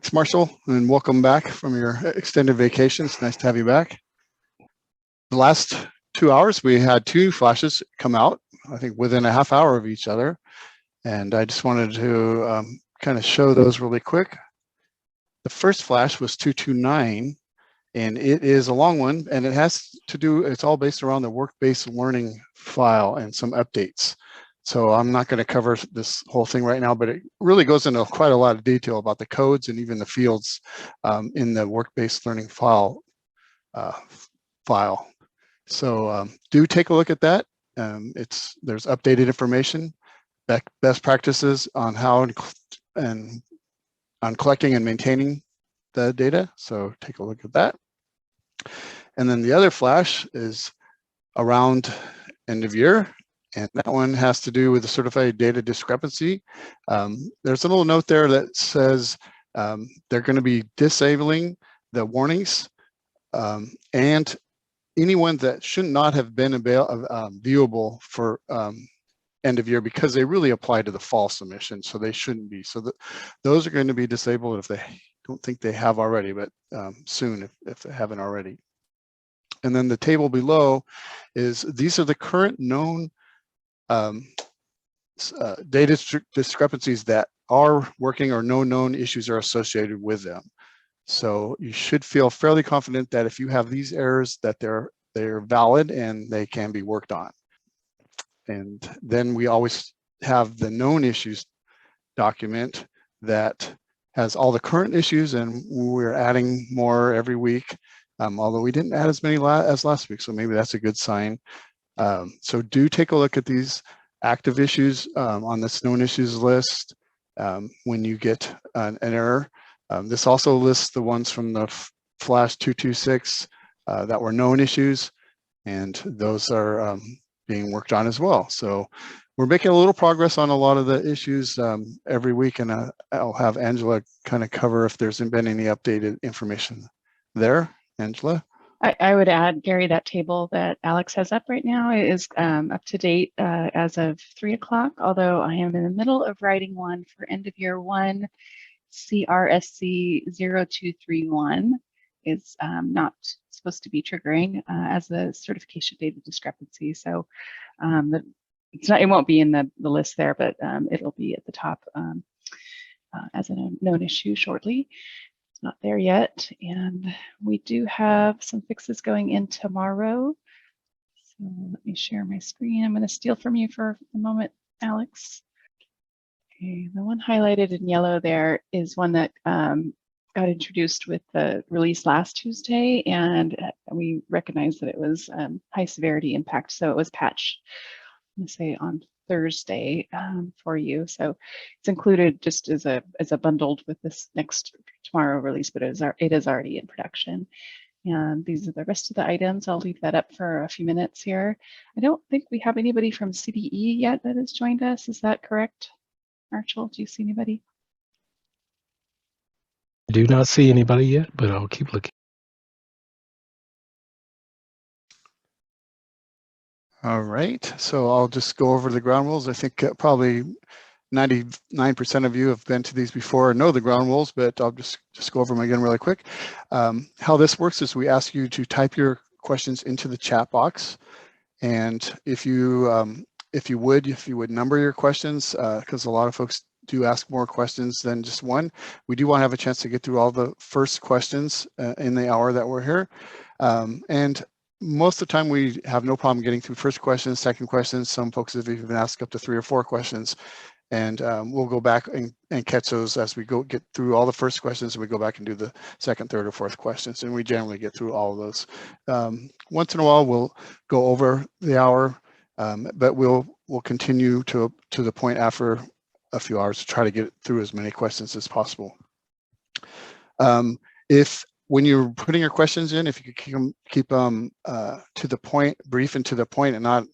Thanks, Marshall, and welcome back from your extended vacation. It's nice to have you back. The last 2 hours, we had 2 flashes come out, I think within a half hour of each other. And I just wanted to kind of show those really quick. The first flash was 229, and it is a long one, and it has to do, it's all based around the work-based learning file and some updates. So I'm not going to cover this whole thing right now, but it really goes into quite a lot of detail about the codes and even the fields in the work-based learning file. So do take a look at that. There's updated information, best practices on how and on collecting and maintaining the data. So take a look at that. And then the other flash is around end of year. And that one has to do with the certified data discrepancy. There's a little note there that says they're going to be disabling the warnings and anyone that should not have been viewable for end of year, because they really apply to the fall submission, so they shouldn't be. So those are going to be disabled if they don't think they have already, but soon if they haven't already. And then the table below is these are the current known data discrepancies that are working or no known issues are associated with them. So you should feel fairly confident that if you have these errors, that they're valid and they can be worked on. And then we always have the known issues document that has all the current issues, and we're adding more every week, although we didn't add as many as last week, so maybe that's a good sign. So do take a look at these active issues on this known issues list when you get an error. This also lists the ones from the Flash 226 that were known issues, and those are being worked on as well. So we're making a little progress on a lot of the issues every week, and I'll have Angela kind of cover if there's been any updated information there. Angela? I would add, Gary, that table that Alex has up right now is up to date as of 3 o'clock, although I am in the middle of writing one for end of year 1, CRSC 0231 is not supposed to be triggering as a certification data discrepancy. So it won't be in the list there, but it'll be at the top as a known issue shortly. It's not there yet, and we do have some fixes going in tomorrow. So let me share my screen. I'm going to steal from you for a moment, Alex. Okay, the one highlighted in yellow there is one that got introduced with the release last Tuesday, and we recognized that it was high severity impact, so it was patched, I'm going to say, on Thursday for you. So it's included just as a bundled with this next tomorrow release, but it is already in production. And these are the rest of the items. I'll leave that up for a few minutes here. I don't think we have anybody from CDE yet that has joined us. Is that correct, Marshall? Do you see anybody? I do not see anybody yet, but I'll keep looking. All right, so I'll just go over the ground rules. I think probably 99% of you have been to these before and know the ground rules, but I'll just go over them again really quick. How this works is we ask you to type your questions into the chat box, and if you would number your questions, because a lot of folks do ask more questions than just one. We do want to have a chance to get through all the first questions in the hour that we're here. And most of the time we have no problem getting through first questions, second questions. Some folks have even asked up to 3 or 4 questions. And we'll go back and catch those as we get through all the first questions, and we go back and do the second, third, or fourth questions. And we generally get through all of those. Once in a while, we'll go over the hour, but we'll continue to the point after a few hours to try to get through as many questions as possible. When you're putting your questions in, if you could keep them to the point, brief and to the point, and not,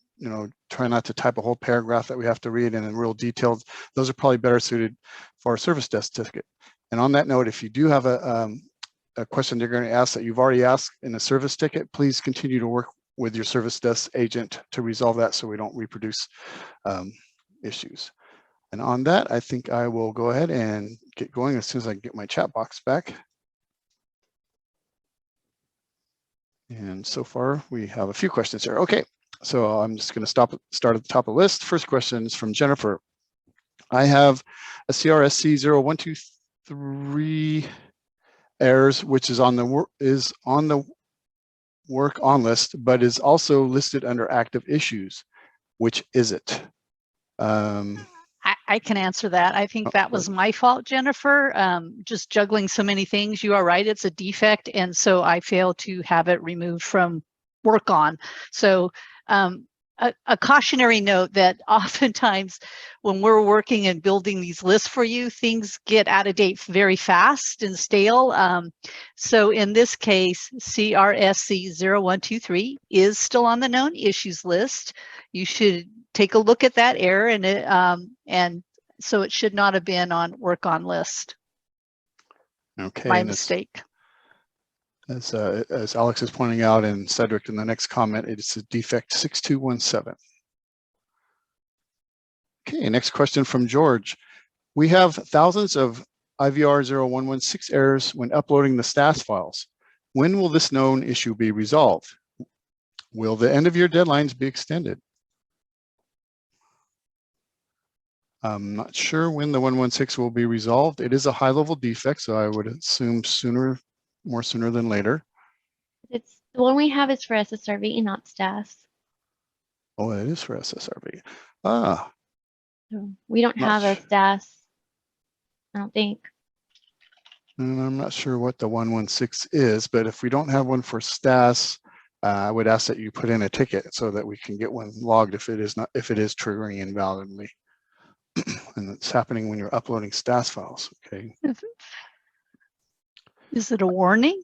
try not to type a whole paragraph that we have to read and in real detailed, those are probably better suited for a service desk ticket. And on that note, if you do have a question you're going to ask that you've already asked in a service ticket, please continue to work with your service desk agent to resolve that so we don't reproduce issues. And on that, I think I will go ahead and get going as soon as I get my chat box back. And so far, we have a few questions here. Okay, so I'm just going to start at the top of the list. First question is from Jennifer. I have a CRSC 0123 errors, which is on the work on list, but is also listed under active issues. Which is it? I can answer that. I think that was my fault, Jennifer. Just juggling so many things. You are right, it's a defect. And so I failed to have it removed from work on. So a cautionary note that oftentimes when we're working and building these lists for you, things get out of date very fast and stale. So in this case, CRSC 0123 is still on the known issues list. You should take a look at that error, and so it should not have been on work on list. Okay. My mistake. As Alex is pointing out, and Cedric in the next comment, it's a defect 6217. Okay, next question from George. We have thousands of IVR 0116 errors when uploading the STAS files. When will this known issue be resolved? Will the end of year deadlines be extended? I'm not sure when the 116 will be resolved. It is a high-level defect, so I would assume more sooner than later. It's the one we have is for SSRV, not STAS. Oh, it is for SSRV. Ah. So we don't have a STAS, I don't think. And I'm not sure what the 116 is, but if we don't have one for STAS, I would ask that you put in a ticket so that we can get one logged if it is triggering invalidly. And it's happening when you're uploading STAS files. Okay. Is it a warning?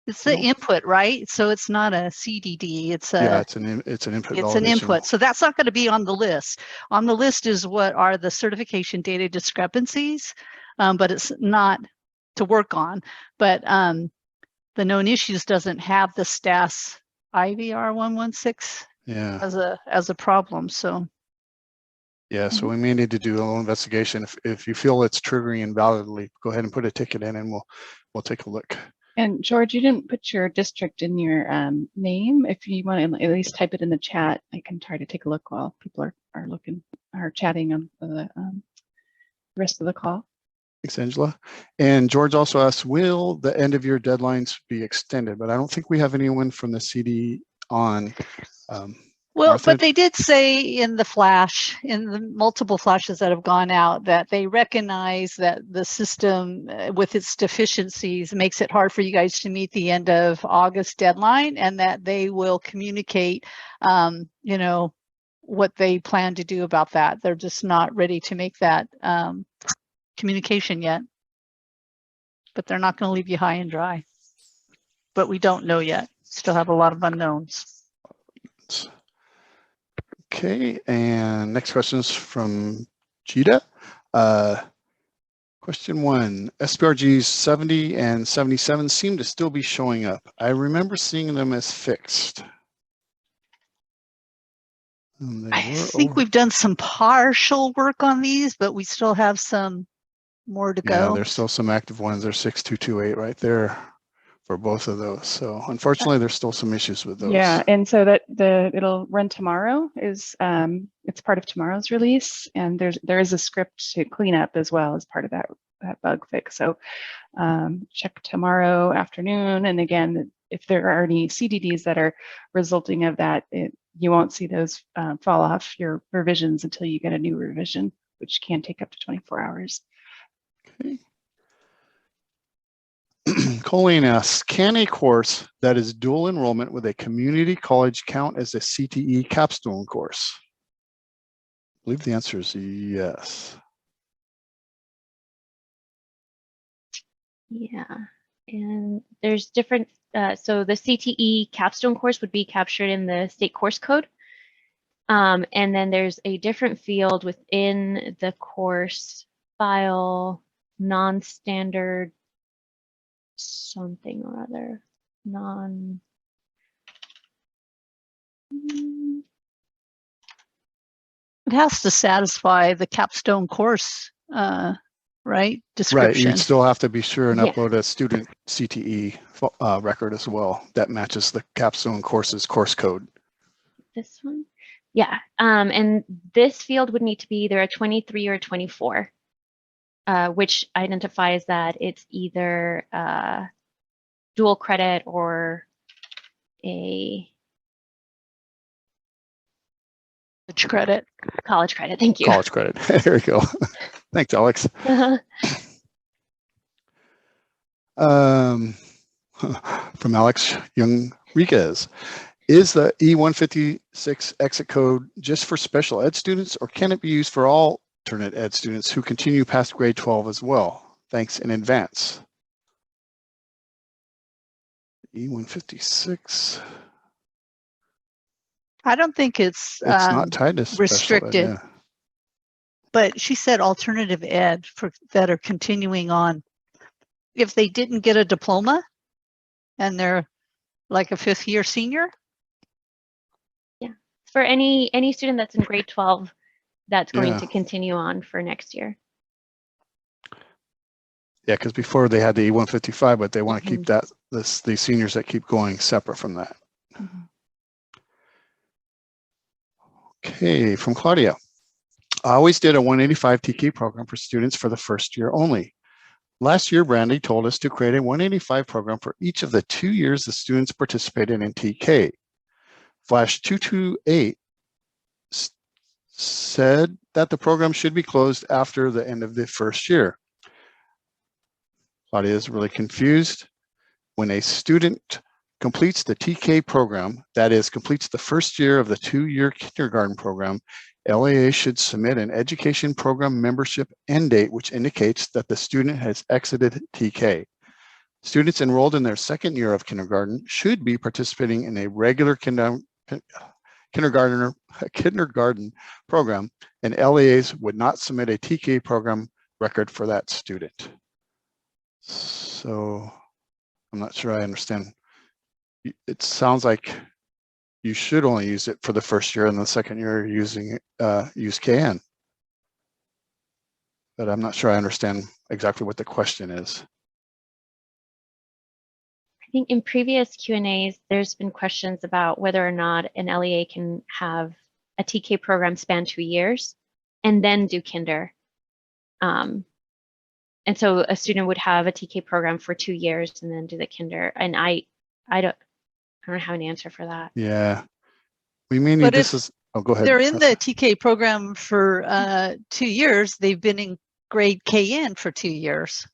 It's the input, right? So it's not a CDD. It's a it's an input. It's an validation. input. So that's not going to be on the list. On the list is what are the certification data discrepancies, but it's not to work on. But the known issues doesn't have the STAS IVR 116 as a problem. So. Yeah, so we may need to do a little investigation. If you feel it's triggering invalidly, go ahead and put a ticket in, and we'll take a look. And George, you didn't put your district in your name. If you want to at least type it in the chat, I can try to take a look while people are chatting on the rest of the call. Thanks, Angela. And George also asked, will the end of year deadlines be extended? But I don't think we have anyone from the CD on. Well, Martha? but they did say in the multiple flashes that have gone out, that they recognize that the system with its deficiencies makes it hard for you guys to meet the end of August deadline, and that they will communicate, what they plan to do about that. They're just not ready to make that communication yet, but they're not going to leave you high and dry. But we don't know yet. Still have a lot of unknowns. Okay, and next question is from Jita. Question 1, SPRGs 70 and 77 seem to still be showing up. I remember seeing them as fixed. I think we've done some partial work on these, but we still have some more to go. Yeah, there's still some active ones. There's 6228 right there for both of those. So unfortunately, there's still some issues with those. Yeah, and so that it'll run tomorrow is it's part of tomorrow's release, and there is a script to clean up as well as part of that bug fix. So check tomorrow afternoon, and again, if there are any CDDs that are resulting of that, you won't see those fall off your revisions until you get a new revision, which can take up to 24 hours. Okay. Colleen asks, can a course that is dual enrollment with a community college count as a CTE capstone course? I believe the answer is yes. Yeah, and there's different, so the CTE capstone course would be captured in the state course code. And then there's a different field within the course file, non-standard something or other, It has to satisfy the capstone course, right? Description. Right, you'd still have to be sure and Yeah. upload a student CTE record as well that matches the capstone course's course code. This one. Yeah. And this field would need to be either a 23 or a 24, which identifies that it's either dual credit or a Credit. college credit. Thank you. College credit. There we go. Thanks, Alex. From Alex Young-Riquez. Is the E156 exit code just for special ed students, or can it be used for all alternate ed students who continue past grade 12 as well? Thanks in advance. E156. I don't think it's Not tied to special ed, restricted. yeah. But she said alternative ed for that are continuing on. If they didn't get a diploma and they're like a 5th year senior. Yeah. For any student that's in grade 12, that's going Yeah. to continue on for next year. Yeah, because before they had the E155, but they want to Mhm. keep that these seniors that keep going separate from that. Mhm. Okay, from Claudia. I always did a 185 TK program for students for the first year only. Last year, Brandy told us to create a 185 program for each of the 2 years the students participated in TK. Flash 228 said that the program should be closed after the end of the first year. Claudia is really confused. When a student completes the TK program, that is, completes the first year of the 2-year kindergarten program, LAA should submit an education program membership end date, which indicates that the student has exited TK. Students enrolled in their second year of kindergarten should be participating in a regular kindergarten program, and LAAs would not submit a TK program record for that student. So I'm not sure I understand. It sounds like you should only use it for the first year, and the second year using use KN. But I'm not sure I understand exactly what the question is. I think in previous Q&As, there's been questions about whether or not an LEA can have a TK program span 2 years and then do kinder. And so a student would have a TK program for 2 years and then do the kinder. And I don't have an answer for that. Yeah, we may need But this if is. Oh, go ahead. they're in the TK program for 2 years, they've been in grade KN for 2 years.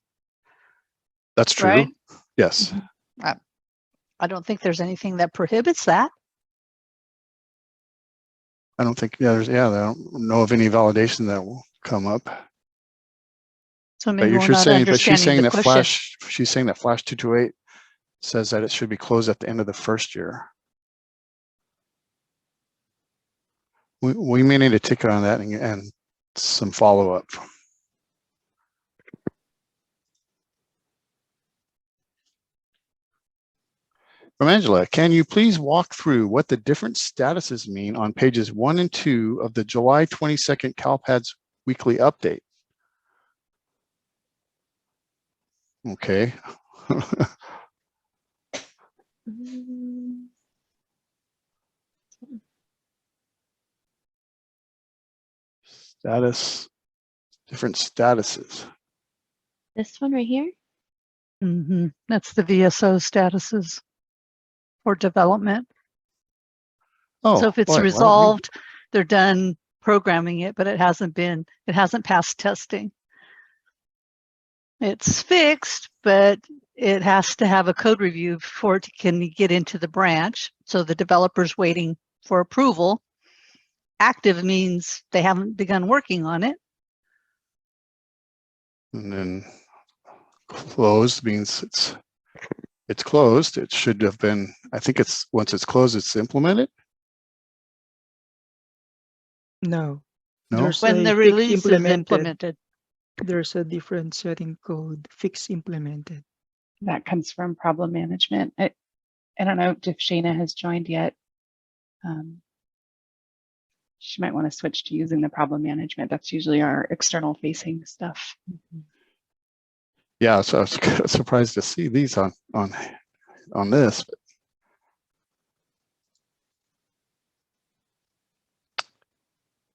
That's true. Right? Yes. I don't think there's anything that prohibits that. I don't think. I don't know of any validation that will come up. So But maybe you're we're not saying, but understanding she's saying the that question. She's saying that Flash 228 says that it should be closed at the end of the first year. We may need a ticket on that and some follow-up. From Angela, can you please walk through what the different statuses mean on pages 1 and 2 of the July 22nd CalPADS weekly update? Okay. Status, different statuses. This one right here? Mm-hmm. That's the VSO statuses for development. Oh, So if it's boy, resolved, they're done programming it, but it hasn't passed testing. It's fixed, but it has to have a code review before it can get into the branch. So the developer's waiting for approval. Active means they haven't begun working on it. And then closed means it's closed. It should have been, I think it's, once it's closed, it's implemented. No. No? There's When a the fix release is implemented. There's a different setting code, fix implemented. That comes from problem management. I don't know if Shana has joined yet. she might want to switch to using the problem management. That's usually our external facing stuff. Yeah, so I was kind of surprised to see these on this.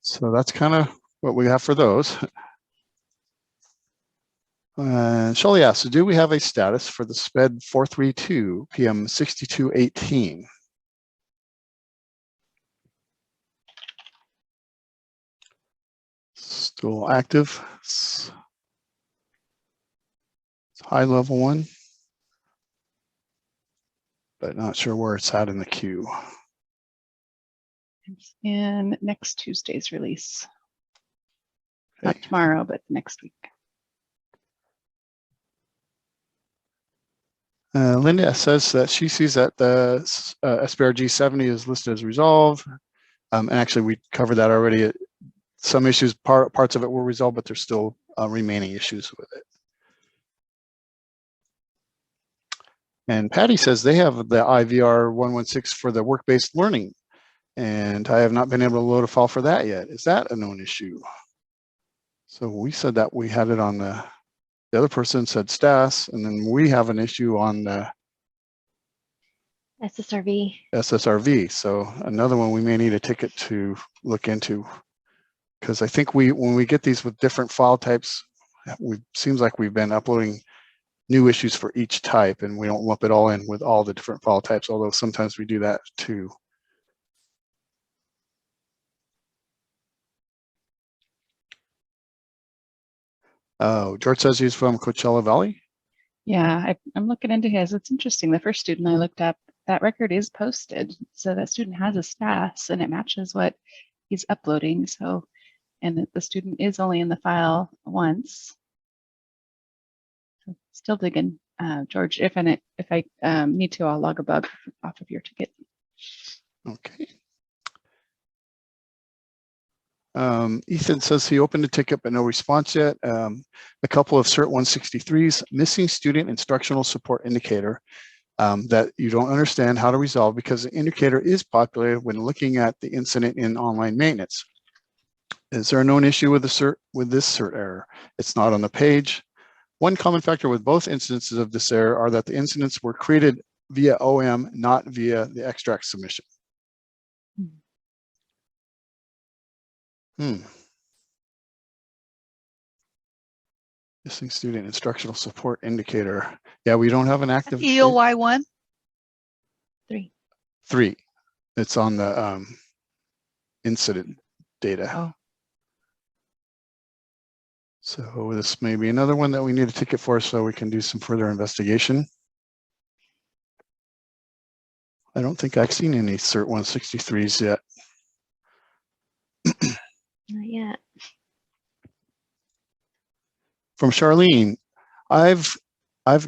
So that's kind of what we have for those. Shelley asks, do we have a status for the SPED 432 PM 6218? Still active. It's high level one, but not sure where it's at in the queue. It's in next Tuesday's release. Okay. Not tomorrow, but next week. Linda says that she sees that the SPRG 70 is listed as resolved. And actually, we covered that already. Some issues, parts of it were resolved, but there's still remaining issues with it. And Patty says they have the IVR 116 for the work-based learning, and I have not been able to load a file for that yet. Is that a known issue? So we said that we had it on the other person said STAS, and then we have an issue on the SSRV. So another one we may need a ticket to look into, because I think when we get these with different file types, seems like we've been uploading new issues for each type, and we don't lump it all in with all the different file types, although sometimes we do that too. Oh, George says he's from Coachella Valley. Yeah, I'm looking into his. It's interesting. The first student I looked up, that record is posted. So that student has a STAS and it matches what he's uploading. So, and the student is only in the file once. So still digging, George. If I need to, I'll log a bug off of your ticket. Okay. Ethan says he opened a ticket, but no response yet. A couple of CERT 163s, missing student instructional support indicator that you don't understand how to resolve because the indicator is populated when looking at the incident in online maintenance. Is there a known issue with this CERT error? It's not on the page. One common factor with both instances of this error are that the incidents were created via OM, not via the extract submission. Missing student instructional support indicator. Yeah, we don't have an active EOY 1? 3. It's on the incident data. Oh. So this may be another one that we need a ticket for so we can do some further investigation. I don't think I've seen any CERT 163s yet. Not yet. From Charlene, I've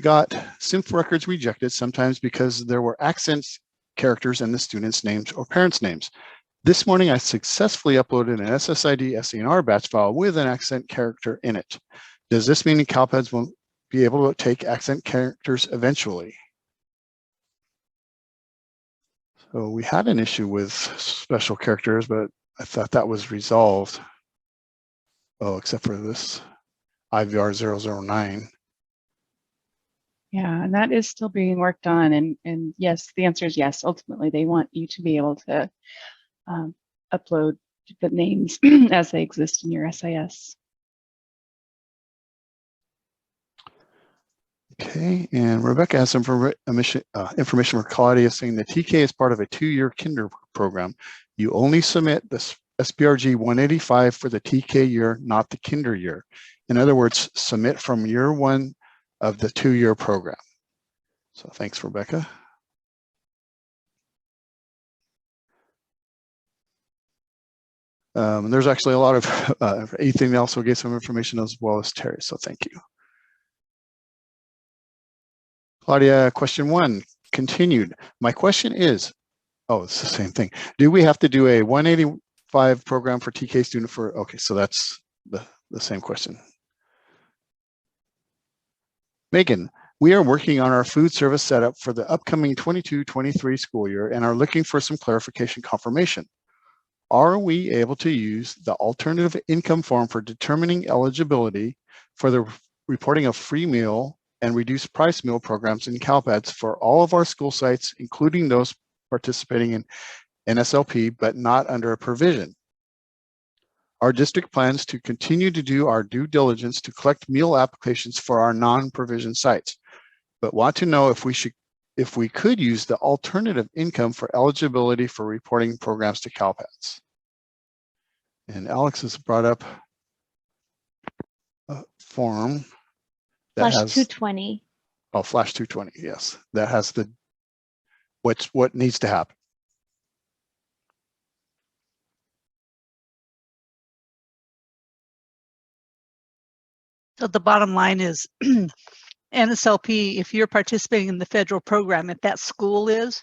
got SIMF records rejected sometimes because there were accent characters in the students' names or parents' names. This morning, I successfully uploaded an SSID SENR batch file with an accent character in it. Does this mean CALPADS won't be able to take accent characters eventually? So we had an issue with special characters, but I thought that was resolved. Oh, except for this IVR 009. Yeah, and that is still being worked on. And yes, the answer is yes. Ultimately, they want you to be able to upload the names as they exist in your SIS. Okay, and Rebecca has some information for Claudia saying the TK is part of a 2-year kinder program. You only submit this SPRG 185 for the TK year, not the kinder year. In other words, submit from year 1 of the 2-year program. So thanks, Rebecca. There's actually a lot of, Ethan also gave some information as well as Terry, so thank you. Claudia, question 1, continued. My question is, oh, it's the same thing. Do we have to do a 185 program for TK student for, okay, so that's the same question. Megan, we are working on our food service setup for the upcoming 22-23 school year and are looking for some clarification confirmation. are we able to use the alternative income form for determining eligibility for the reporting of free meal and reduced price meal programs in CALPADS for all of our school sites, including those participating in NSLP, but not under a provision? Our district plans to continue to do our due diligence to collect meal applications for our non-provision sites, but want to know if we could use the alternative income for eligibility for reporting programs to CALPADS. And Alex has brought up a form that Flash has 220. Flash 220, yes, that has the what needs to happen. So the bottom line is NSLP, if you're participating in the federal program, if that school is,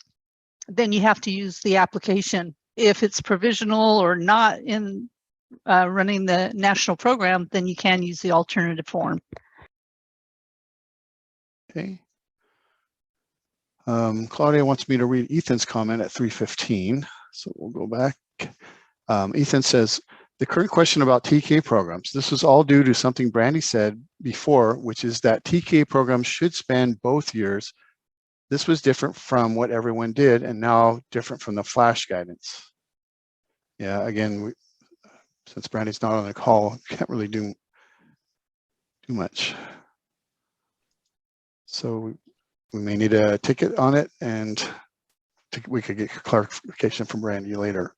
then you have to use the application. If it's provisional or not in running the national program, then you can use the alternative form. Okay. Claudia wants me to read Ethan's comment at 3:15, so we'll go back. Ethan says, the current question about TK programs, this was all due to something Brandy said before, which is that TK programs should span both years. This was different from what everyone did and now different from the flash guidance. Yeah, again, since Brandy's not on the call, can't really do much. So we may need a ticket on it, and we could get clarification from Brandy later.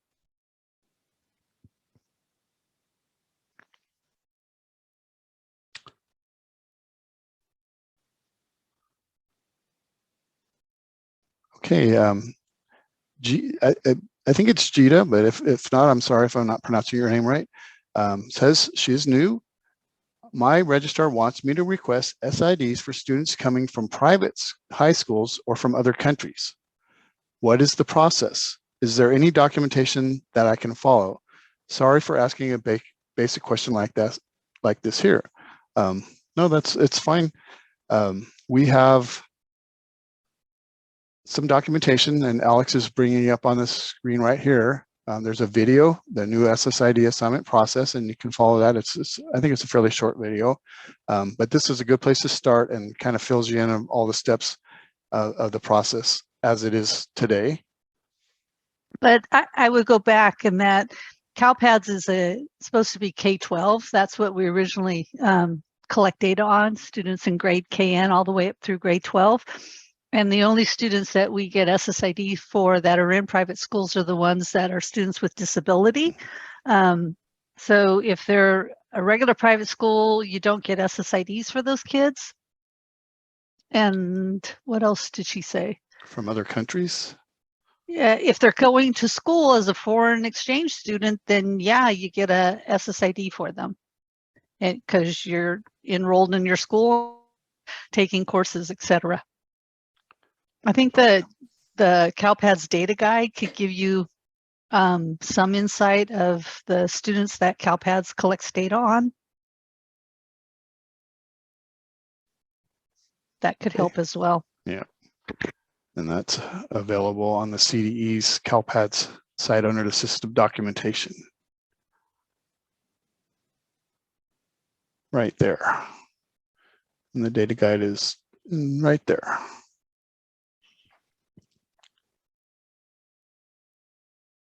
Okay, I think it's Jita, but if not, I'm sorry if I'm not pronouncing your name right. Says she is new. My registrar wants me to request SIDs for students coming from private high schools or from other countries. What is the process? Is there any documentation that I can follow? Sorry for asking a basic question like this here. No, it's fine. We have some documentation, and Alex is bringing up on the screen right here. There's a video, the new SSID assignment process, and you can follow that. I think it's a fairly short video, but this is a good place to start and kind of fills you in on all the steps of the process as it is today. But I would go back, and that CALPADS is supposed to be K-12. That's what we originally collect data on, students in grade KN all the way up through grade 12. And the only students that we get SSID for that are in private schools are the ones that are students with disability. So if they're a regular private school, you don't get SSIDs for those kids. And what else did she say? From other countries? Yeah, if they're going to school as a foreign exchange student, then yeah, you get a SSID for them. Because you're enrolled in your school, taking courses, etc. I think the CALPADS data guide could give you some insight of the students that CALPADS collects data on. That could help as well. Yeah, and that's available on the CDE's CALPADS site under the system documentation. Right there. And the data guide is right there.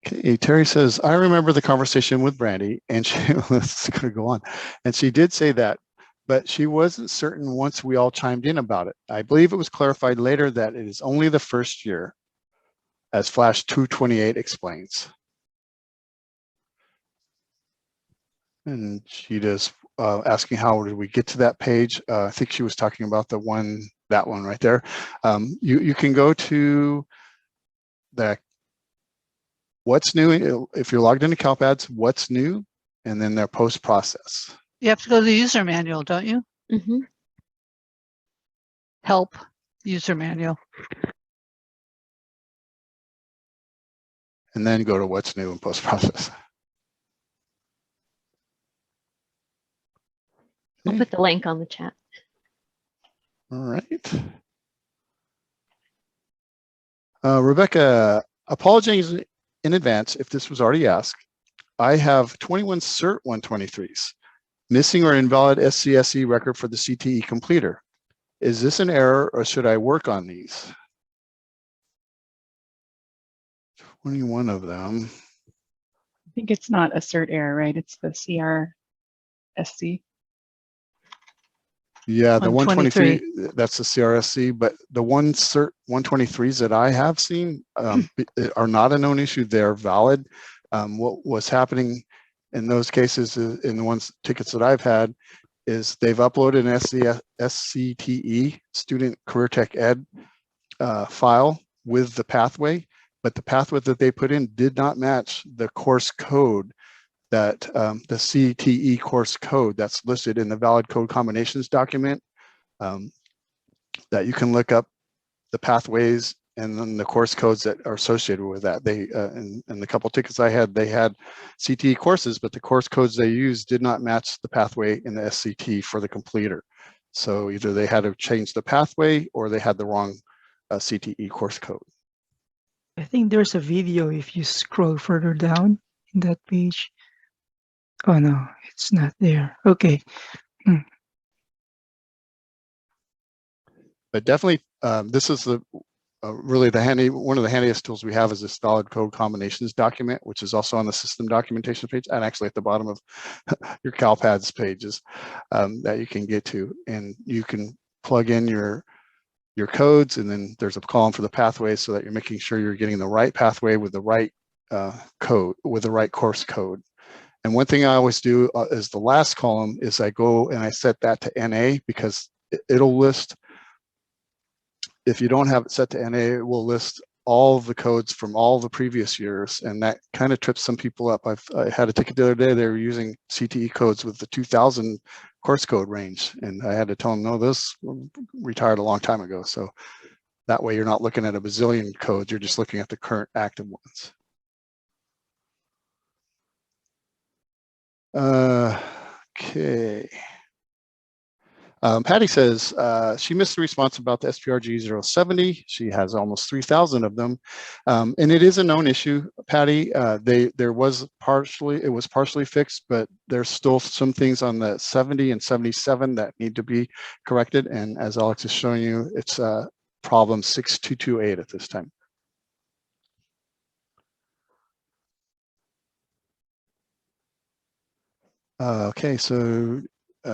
Okay, Terry says, I remember the conversation with Brandy, and she let's gonna go on. And she did say that, but she wasn't certain once we all chimed in about it. I believe it was clarified later that it is only the first year, as Flash 228 explains. And she does asking how did we get to that page. I think she was talking about that one right there. You can go to the what's new, if you're logged into CALPADS, what's new, and then their post process. You have to go to the user manual, don't you? Mm-hmm. Help, user manual. And then go to what's new and post process. I'll put the link on the chat. All right. Rebecca, apologies in advance if this was already asked. I have 21 CERT 123s, missing or invalid SCSE record for the CTE completer. Is this an error or should I work on these? 21 of them. I think it's not a cert error, right? It's the CRSC. Yeah, the 123. 123, that's the CRSC, but the one CERT 123s that I have seen are not a known issue. They're valid. What was happening in those cases, in the tickets that I've had, is they've uploaded an SCTE, Student Career Tech Ed file with the pathway, but the pathway that they put in did not match the course code that the CTE course code that's listed in the valid code combinations document, that you can look up the pathways and then the course codes that are associated with that. They in the couple tickets I had, they had CTE courses, but the course codes they used did not match the pathway in the SCT for the completer. So either they had to change the pathway or they had the wrong CTE course code. I think there's a video if you scroll further down in that page. Oh no, it's not there. Okay. But definitely, this is the really one of the handiest tools we have is this valid code combinations document, which is also on the system documentation page and actually at the bottom of your CALPADS pages that you can get to, and you can plug in your codes, and then there's a column for the pathways so that you're making sure you're getting the right pathway with the right code, with the right course code. And one thing I always do is the last column is I go and I set that to NA, because it'll list, if you don't have it set to NA, it will list all the codes from all the previous years, and that kind of trips some people up. I had a ticket the other day, they were using CTE codes with the 2000 course code range, and I had to tell them, no, this retired a long time ago. So that way you're not looking at a bazillion codes, you're just looking at the current active ones. Okay. Patty says she missed the response about the SPRG 070. She has almost 3,000 of them, and it is a known issue, Patty. It was partially fixed, but there's still some things on the 70 and 77 that need to be corrected. And as Alex is showing you, it's problem 6228 at this time. Okay, so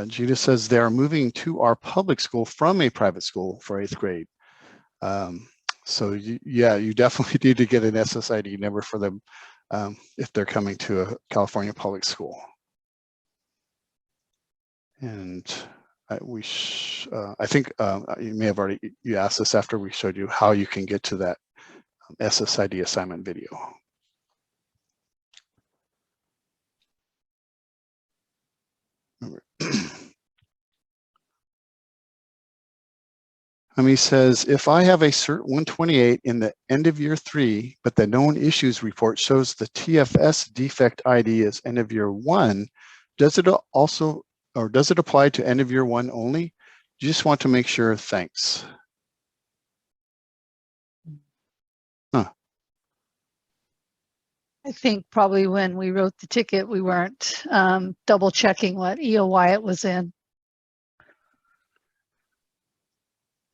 Gita says they are moving to our public school from a private school for 8th grade. So yeah, you definitely need to get an SSID number for them if they're coming to a California public school. And I think you may have already, you asked this after we showed you how you can get to that SSID assignment video. He says, if I have a CERT 128 in the end of year 3, but the known issues report shows the TFS defect ID is end of year 1, does it also, or does it apply to end of year 1 only? You just want to make sure, thanks. Huh. I think probably when we wrote the ticket, we weren't double checking what EOY it was in.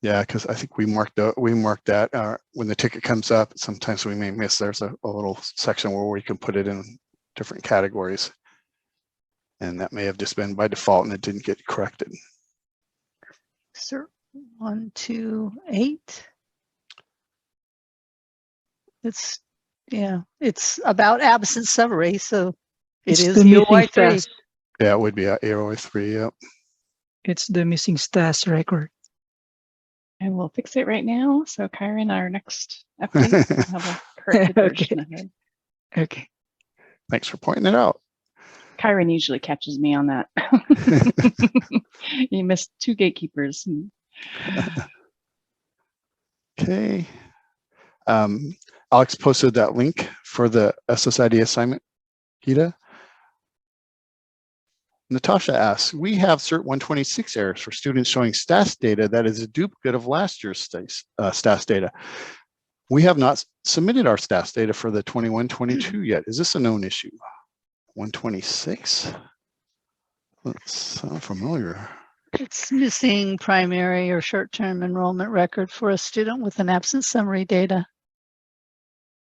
Yeah, because I think we marked that when the ticket comes up. Sometimes we may miss. There's a little section where we can put it in different categories, and that may have just been by default, and it didn't get corrected. CERT 128. It's about absent summary, so It's it is the missing EOY 3. stas. Yeah, it would be AOI 3. Yep. It's the missing stas record. I will fix it right now. So Kyron, our next update will have a corrected version of it. Okay. Thanks for pointing it out. Kyron usually catches me on that. You missed 2 gatekeepers. Okay. Alex posted that link for the SSID assignment, Gita. Natasha asks, we have CERT 126 errors for students showing STAS data that is a duplicate of last year's STAS data. We have not submitted our STAS data for the 21-22 yet. Is this a known issue? 126. That sounds familiar. It's missing primary or short-term enrollment record for a student with an absence summary data.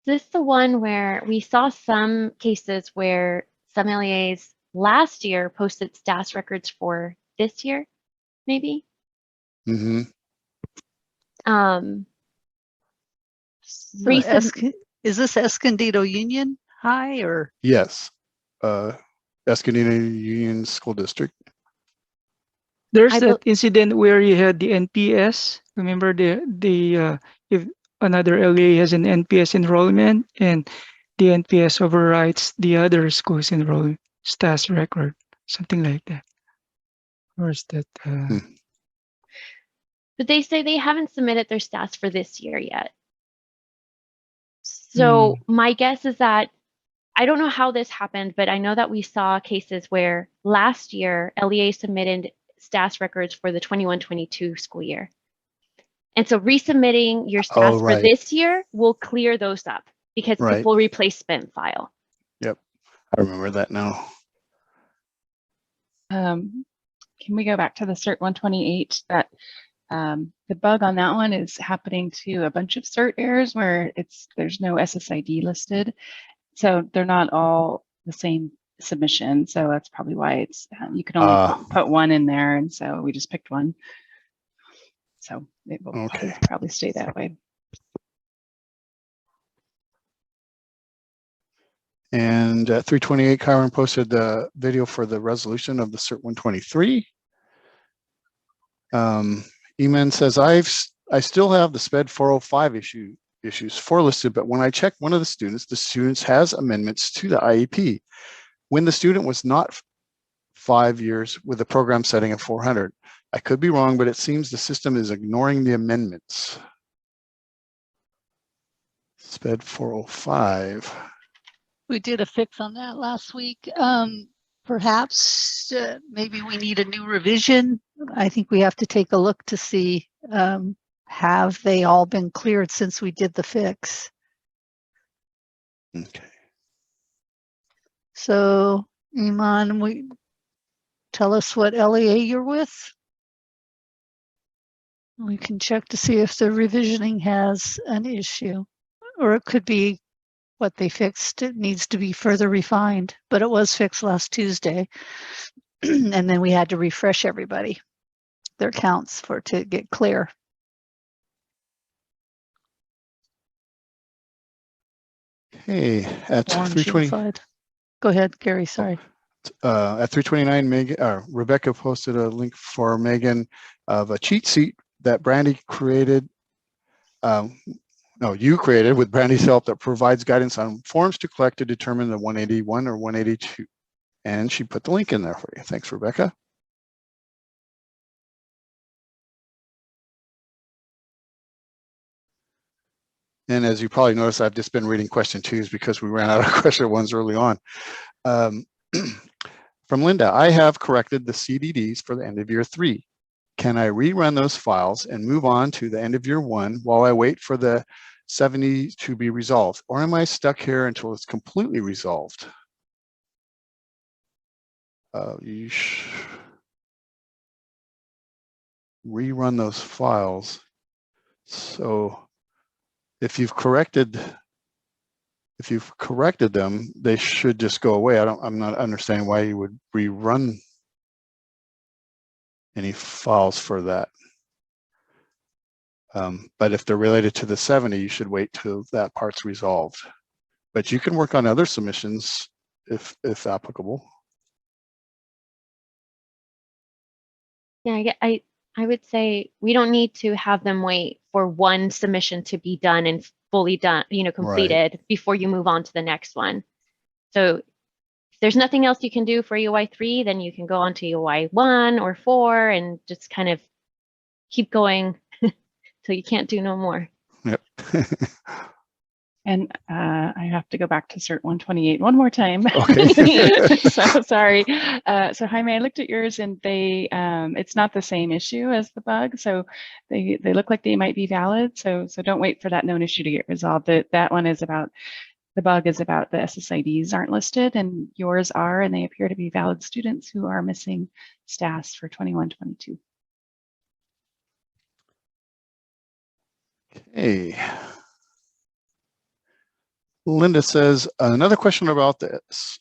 Is this the one where we saw some cases where some LEAs last year posted status records for this year, maybe? Mm-hmm. So is this Escondido Union High or? Yes. Escondido Union School District. There's I that incident where you had the NPS. Remember if another LA has an NPS enrollment and the NPS overrides the other school's enrollment status record, something like that. Or is that? But they say they haven't submitted their stats for this year yet. So my guess is that, I don't know how this happened, but I know that we saw cases where last year LEA submitted stats records for the 21-22 school year. And so resubmitting your stats for this year will clear those up because it's a full replacement file. Yep, I remember that now. Can we go back to the CERT 128? That the bug on that one is happening to a bunch of CERT errors where there's no SSID listed. So they're not all the same submission. So that's probably why it's you can only put one in there. And so we just picked one. So it will probably stay that way. And at 3:28, Kyron posted the video for the resolution of the CERT 123. Eman says, I still have the SPED 405 issues for listed, but when I check one of the students has amendments to the IEP when the student was not 5 years with a program setting of 400. I could be wrong, but it seems the system is ignoring the amendments. SPED 405. We did a fix on that last week. Perhaps maybe we need a new revision. I think we have to take a look to see have they all been cleared since we did the fix. Okay. So Iman, tell us what LEA you're with. We can check to see if the revisioning has an issue, or it could be what they fixed. It needs to be further refined, but it was fixed last Tuesday. And then we had to refresh everybody, their counts to get clear. Okay, at 3:20. Go ahead, Gary, sorry. At 3:29, Rebecca posted a link for Megan of a cheat sheet that Brandy created. No, you created with Brandy's help that provides guidance on forms to collect to determine the 181 or 182. And she put the link in there for you. Thanks, Rebecca. And as you probably noticed, I've just been reading question 2s because we ran out of question 1s early on. From Linda, I have corrected the CDDs for the end of year 3. Can I rerun those files and move on to the end of year 1 while I wait for the 70 to be resolved? Or am I stuck here until it's completely resolved? You rerun those files. So if you've corrected them, they should just go away. I'm not understanding why you would rerun any files for that. But if they're related to the 70, you should wait till that part's resolved. But you can work on other submissions if applicable. Yeah, I would say we don't need to have them wait for one submission to be done and fully done, completed before you move on to the next one. So if there's nothing else you can do for UI 3, then you can go on to UI 1 or 4 and just kind of keep going till you can't do no more. Yep. And I have to go back to CERT 128 one more time. Okay. So sorry. So Jaime, I looked at yours and they it's not the same issue as the bug. So they look like they might be valid. So don't wait for that known issue to get resolved. That one is about The bug is about the SSIDs aren't listed and yours are, and they appear to be valid students who are missing STAS for 21-22. Okay. Linda says, another question about the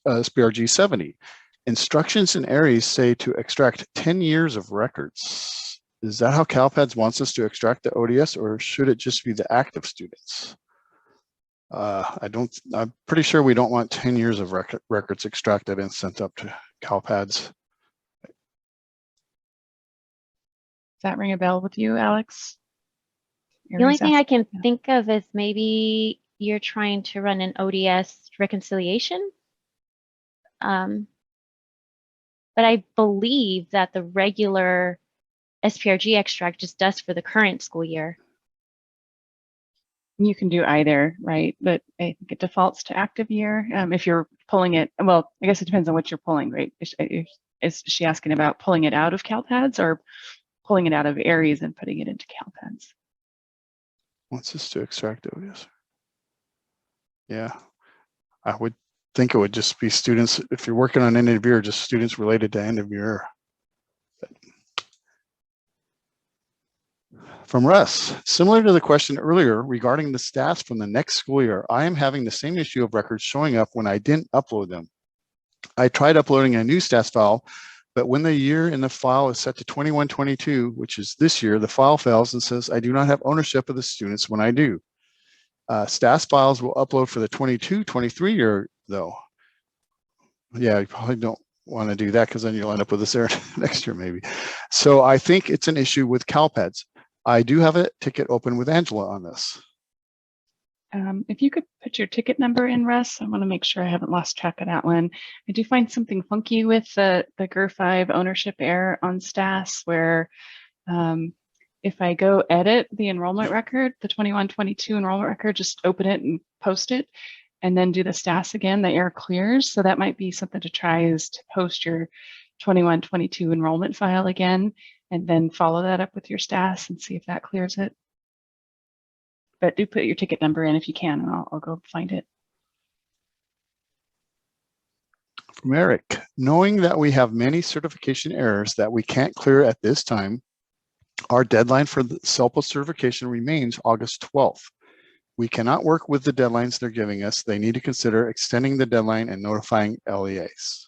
SPRG 70. Instructions in ARIES say to extract 10 years of records. Is that how CALPADS wants us to extract the ODS, or should it just be the active students? I'm pretty sure we don't want 10 years of records extracted and sent up to CALPADS. Does that ring a bell with you, Alex? The only thing I can Yeah. think of is maybe you're trying to run an ODS reconciliation. But I believe that the regular SPRG extract just does for the current school year. You can do either, right? But I think it defaults to active year. If you're pulling it, well, I guess it depends on what you're pulling, right? Is she asking about pulling it out of CALPADS or pulling it out of ARIES and putting it into CALPADS? Wants us to extract ODS. Yeah, I would think it would just be students. If you're working on end of year, just students related to end of year. From Russ, similar to the question earlier regarding the stats from the next school year, I am having the same issue of records showing up when I didn't upload them. I tried uploading a new stats file, but when the year in the file is set to 21-22, which is this year, the file fails and says I do not have ownership of the students when I do. Stats files will upload for the 22-23 year though. Yeah, you probably don't want to do that because then you'll end up with this error next year maybe. So I think it's an issue with CALPADS. I do have a ticket open with Angela on this. If you could put your ticket number in, Russ, I want to make sure I haven't lost track of that one. I do find something funky with the GER5 ownership error on STAS where if I go edit the enrollment record, the 21-22 enrollment record, just open it and post it, and then do the STAS again, the error clears. So that might be something to try, is to post your 21-22 enrollment file again, and then follow that up with your STAS and see if that clears it. But do put your ticket number in if you can, and I'll go find it. From Eric, knowing that we have many certification errors that we can't clear at this time, our deadline for the CELPA certification remains August 12th. We cannot work with the deadlines they're giving us. They need to consider extending the deadline and notifying LEAs.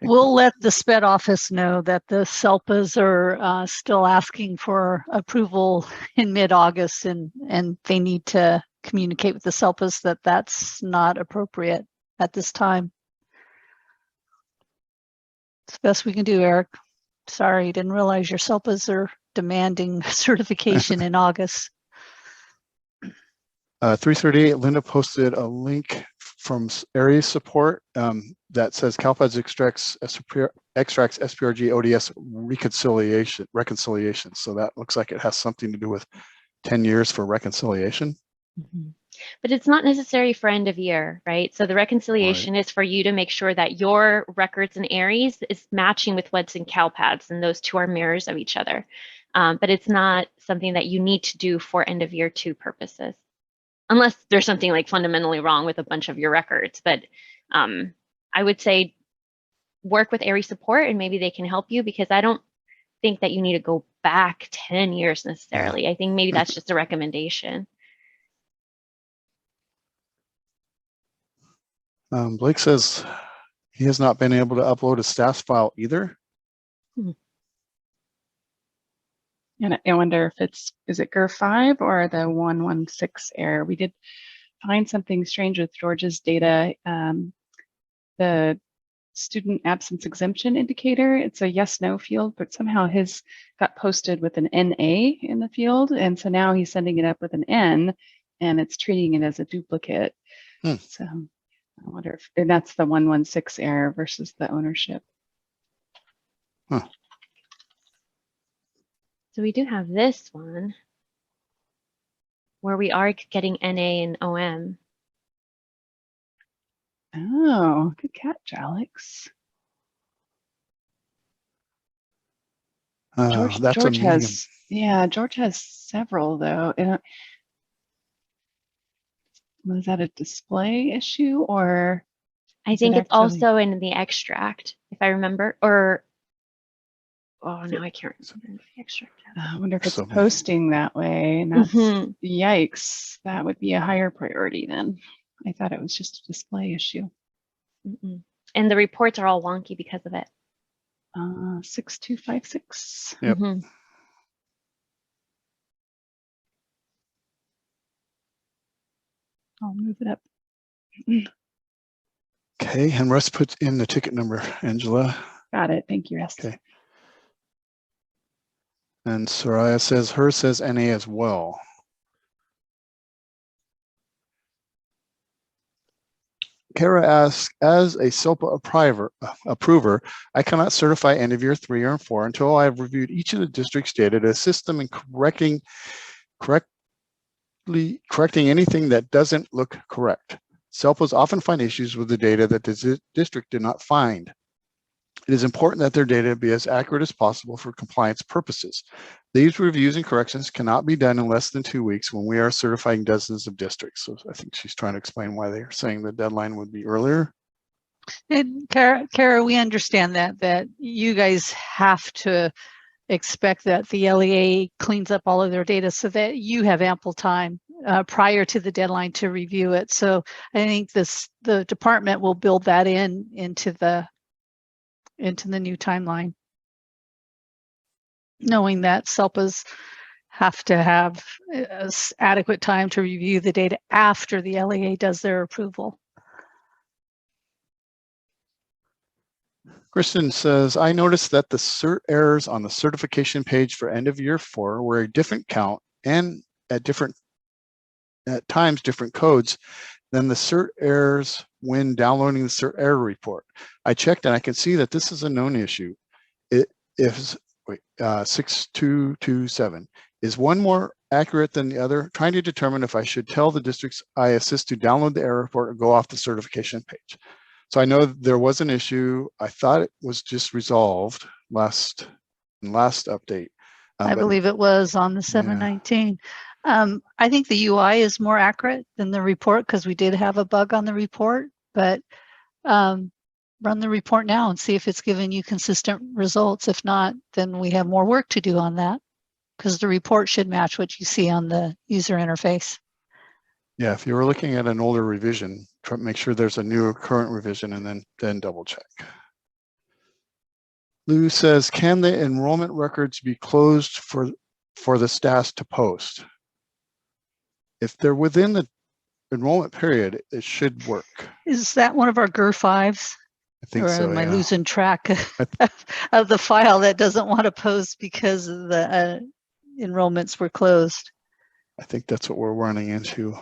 We'll let the SPED office know that the CELPAs are still asking for approval in mid-August, and they need to communicate with the CELPAs that that's not appropriate at this time. It's the best we can do, Eric. Sorry, didn't realize your CELPAs are demanding certification in August. 338, Linda posted a link from ARIES support that says CALPADS extracts SPRG ODS reconciliation. So that looks like it has something to do with 10 years for reconciliation. Mm-hmm. But it's not necessary for end of year, right? So the reconciliation is for you to make sure that your records in ARIES is matching with what's in CALPADS, and those two are mirrors of each other. But it's not something that you need to do for end of year 2 purposes, unless there's something like fundamentally wrong with a bunch of your records. But I would say work with ARIES support and maybe they can help you, because I don't think that you need to go back 10 years necessarily. I think maybe that's just a recommendation. Blake says he has not been able to upload a stats file either. And I wonder if is it GER5 or the 116 error? We did find something strange with George's data. The student absence exemption indicator, it's a yes/no field, but somehow his got posted with an NA in the field. And so now he's sending it up with an N, and it's treating it as a duplicate. So I wonder if, and that's the 116 error versus the ownership. Huh. So we do have this one where we are getting NA and OM. Oh, good catch, Alex. That's a medium. George has several though. And Was that a display issue or? I Is it think it's actually- also in the extract, if I remember, or, oh, no, I can't remember the extract. I wonder if it's So- posting that way, and that's, Mhm. yikes, that would be a higher priority then. I thought it was just a display issue. Mm-mm. And the reports are all wonky because of it. 6256. Yep. Mhm. I'll move it up. Okay, and Russ puts in the ticket number, Angela. Got it. Thank you, Russ. Okay. And Soraya says, hers says NA as well. Kara asks, as a SOPA approver, I cannot certify end of year 3 or 4 until I have reviewed each of the district's data to assist them in correcting anything that doesn't look correct. SELPAs often find issues with the data that the district did not find. It is important that their data be as accurate as possible for compliance purposes. These reviews and corrections cannot be done in less than 2 weeks when we are certifying dozens of districts. So I think she's trying to explain why they are saying the deadline would be earlier. And Kara, we understand that you guys have to expect that the LEA cleans up all of their data so that you have ample time prior to the deadline to review it. So I think the department will build that into the new timeline, knowing that SELPAs have to have adequate time to review the data after the LEA does their approval. Kristen says, I noticed that the cert errors on the certification page for end of year 4 were a different count and at times different codes than the cert errors when downloading the cert error report. I checked and I can see that this is a known issue. It is 6227. Is one more accurate than the other? Trying to determine if I should tell the districts I assist to download the error report or go off the certification page. So I know there was an issue. I thought it was just resolved last update. I But believe it was on the 719. I think the UI is more accurate than the report because we did have a bug on the report, but run the report now and see if it's giving you consistent results. If not, then we have more work to do on that because the report should match what you see on the user interface. yeah, if you were looking at an older revision, try to make sure there's a newer current revision and then double check. Lou says, can the enrollment records be closed for the staff to post? If they're within the enrollment period, it should work. Is that one of our GER5s? I think Or so, am I yeah. losing track of the file that doesn't want to post because the enrollments were closed? I think that's what we're running into.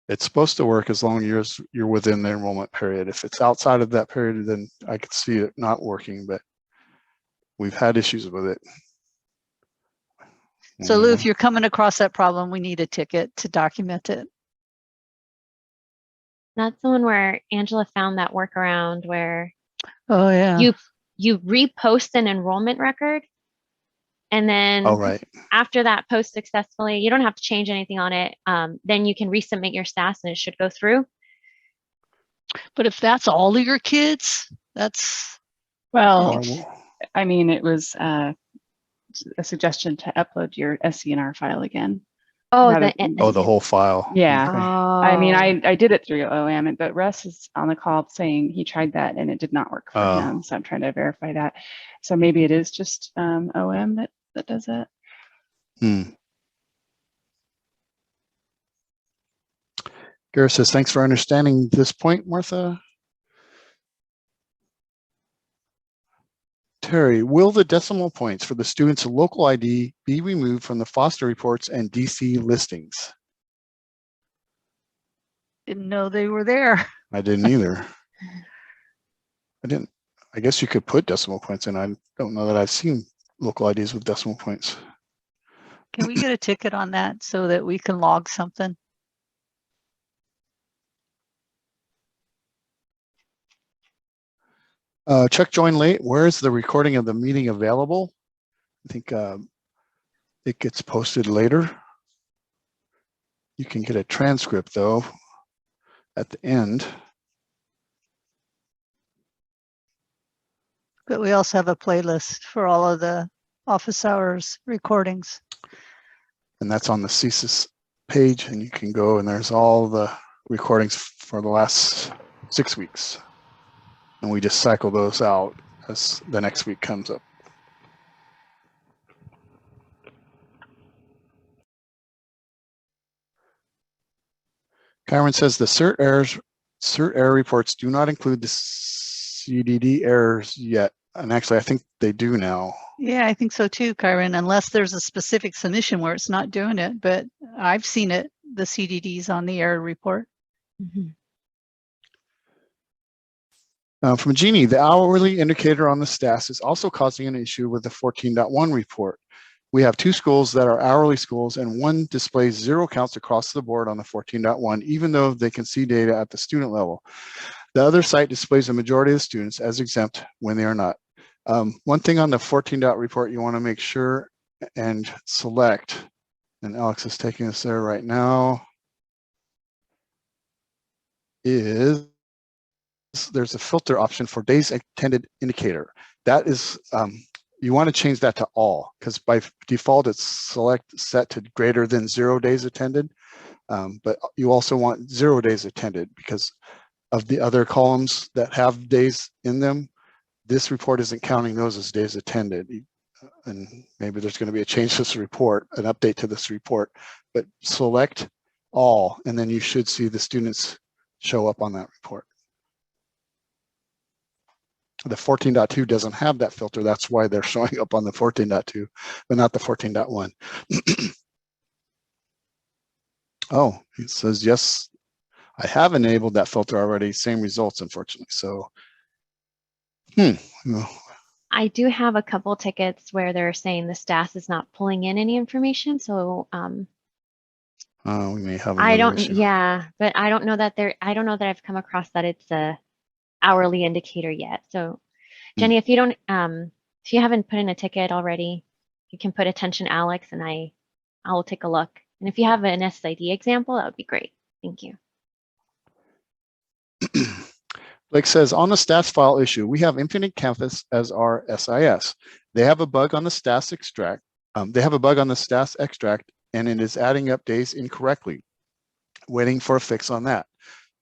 It's supposed to work as long as you're within the enrollment period. If it's outside of that period, then I could see it not working, but we've had issues with it. So Lou, if you're coming across that problem, we need a ticket to document it. That's the one where Angela found that workaround where Oh yeah. you repost an enrollment record, and then Oh, right. after that post successfully, you don't have to change anything on it. Then you can resubmit your SAS and it should go through. But if that's all of your kids, that's Well, Horrible. I mean, it was a suggestion to upload your SCNR file again. Oh, rather the, than- Oh, the whole file. Yeah. Okay. I mean, oh. I did it through OM, but Russ is on the call saying he tried that and it did not work for Oh. him. So I'm trying to verify that. So maybe it is just OM that does that. Gareth says, thanks for understanding this point, Martha. Terry, will the decimal points for the student's local ID be removed from the foster reports and DC listings? didn't know they were there. I didn't either. I guess you could put decimal points in. I don't know that I've seen local IDs with decimal points. Can we get a ticket on that so that we can log something? Chuck joined late. Where is the recording of the meeting available? I think it gets posted later. You can get a transcript though at the end. But we also have a playlist for all of the office hours recordings. And that's on the CSIS page, and you can go and there's all the recordings for the last 6 weeks. And we just cycle those out as the next week comes up. Kyron says the cert error reports do not include the CDD errors yet. And actually, I think they do now. Yeah, I think so too, Kyron, unless there's a specific submission where it's not doing it. But I've seen it, the CDDs on the error report. From Jeannie, the hourly indicator on the stats is also causing an issue with the 14.1 report. We have 2 schools that are hourly schools and one displays 0 counts across the board on the 14.1, even though they can see data at the student level. The other site displays a majority of the students as exempt when they are not. One thing on the 14. report you want to make sure and select, and Alex is taking us there right now, is there's a filter option for days attended indicator. That is, you want to change that to all, because by default it's set to greater than 0 days attended. But you also want 0 days attended because of the other columns that have days in them. This report isn't counting those as days attended. And maybe there's going to be a change to this report, an update to this report, but select all, and then you should see the students show up on that report. The 14.2 doesn't have that filter. That's why they're showing up on the 14.2, but not the 14.1. Oh, it says, yes, I have enabled that filter already. Same results, unfortunately. So, I do have a couple tickets where they're saying the staff is not pulling in any information. So we may have I another don't, issue. yeah, but I don't know that I don't know that I've come across that it's a hourly indicator yet. So Jenny, if you don't, if you haven't put in a ticket already, you can put attention Alex and I will take a look. And if you have an SID example, that would be great. Thank you. Blake says, on the stats file issue, we have Infinite Campus as our SIS. They have a bug on the stats extract. And it is adding up days incorrectly. Waiting for a fix on that.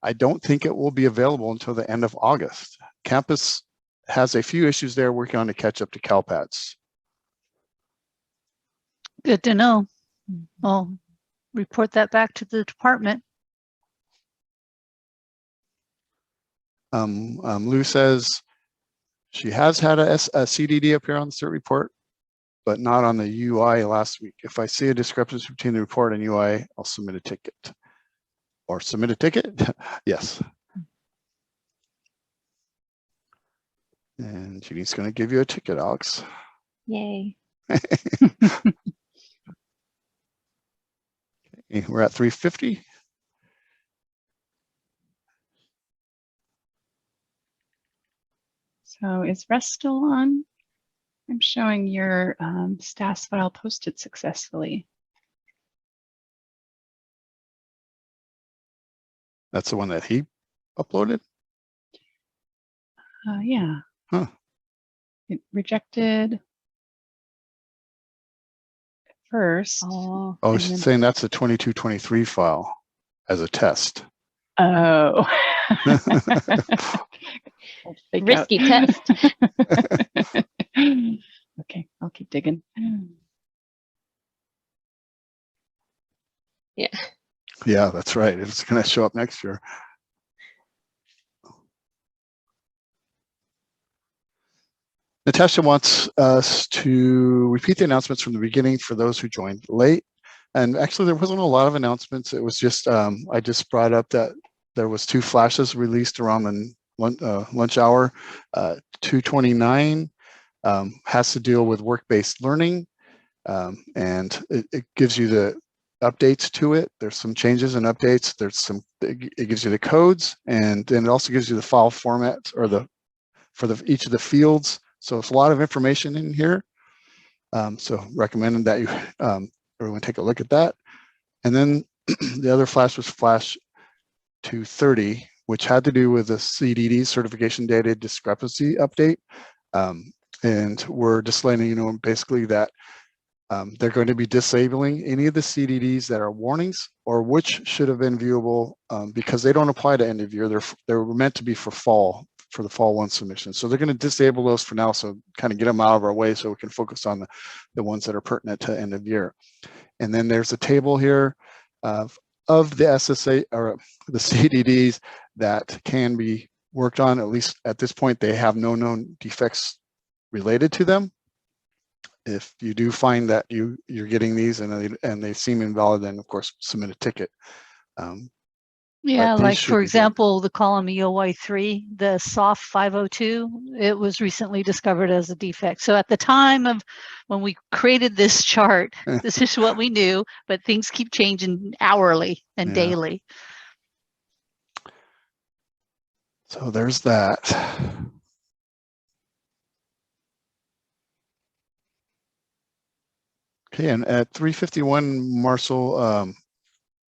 I don't think it will be available until the end of August. Campus has a few issues there working on to catch up to CALPADS. Good to know. I'll report that back to the department. Lou says she has had a CDD appear on the cert report, but not on the UI last week. If I see a discrepancy between the report and UI, I'll submit a ticket. Or submit a ticket? Yes. And Jeannie's going to give you a ticket, Alex. Yay. Okay, we're at 350. So is Russ still on? I'm showing your stats file posted successfully. That's the one that he uploaded? Yeah. Huh. It rejected first. Oh. Oh, it's saying that's the 2223 file as a test. Oh. Risky test. Okay, I'll keep digging. Yeah. Yeah, that's right. It's going to show up next year. Natasha wants us to repeat the announcements from the beginning for those who joined late. And actually, there wasn't a lot of announcements. It was just, I just brought up that there was 2 flashes released around the lunch hour. 229 has to deal with work-based learning. And it gives you the updates to it. There's some changes and updates. It gives you the codes, and then it also gives you the file format or for each of the fields. So it's a lot of information in here. So recommended that you everyone take a look at that. And then the other flash was flash 230, which had to do with the CDD, certification data discrepancy update. And we're just letting you know basically that they're going to be disabling any of the CDDs that are warnings or which should have been viewable because they don't apply to end of year. They're meant to be for the fall 1 submission. So they're going to disable those for now. So kind of get them out of our way so we can focus on the ones that are pertinent to end of year. And then there's a table here of the SSA or the CDDs that can be worked on. At least at this point, they have no known defects related to them. If you do find that you're getting these and they seem invalid, then of course submit a ticket. Yeah, these like should for be good. example, the column EOY3, the SOF 502, it was recently discovered as a defect. So at the time of when we created this chart, this is what we knew, but things keep changing hourly and Yeah. daily. So there's that. Okay, and at 3:51, Marcel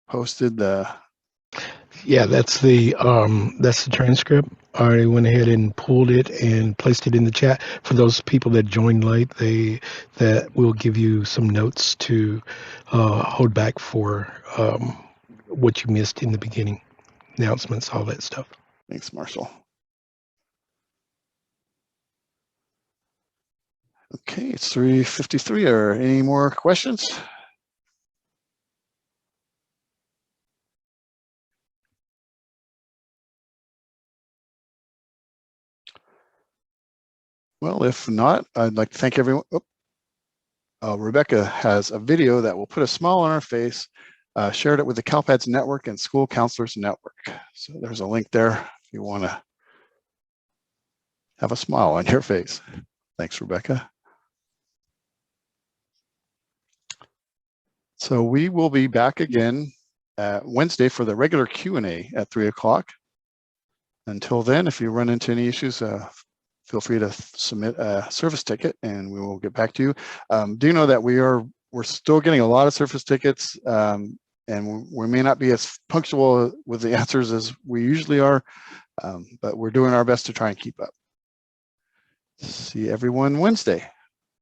posted the. Yeah, that's the transcript. I already went ahead and pulled it and placed it in the chat. For those people that joined late, that will give you some notes to hold back for what you missed in the beginning, announcements, all that stuff. Thanks, Marshall. Okay, it's 3:53. Are any more questions? Well, if not, I'd like to thank everyone. Rebecca has a video that will put a smile on our face, shared it with the CALPADS Network and School Counselors Network. So there's a link there if you want to have a smile on your face. Thanks, Rebecca. So we will be back again Wednesday for the regular Q&A at 3 o'clock. Until then, if you run into any issues, feel free to submit a service ticket and we will get back to you. Do you know that we're still getting a lot of service tickets and we may not be as punctual with the answers as we usually are, but we're doing our best to try and keep up. See everyone Wednesday.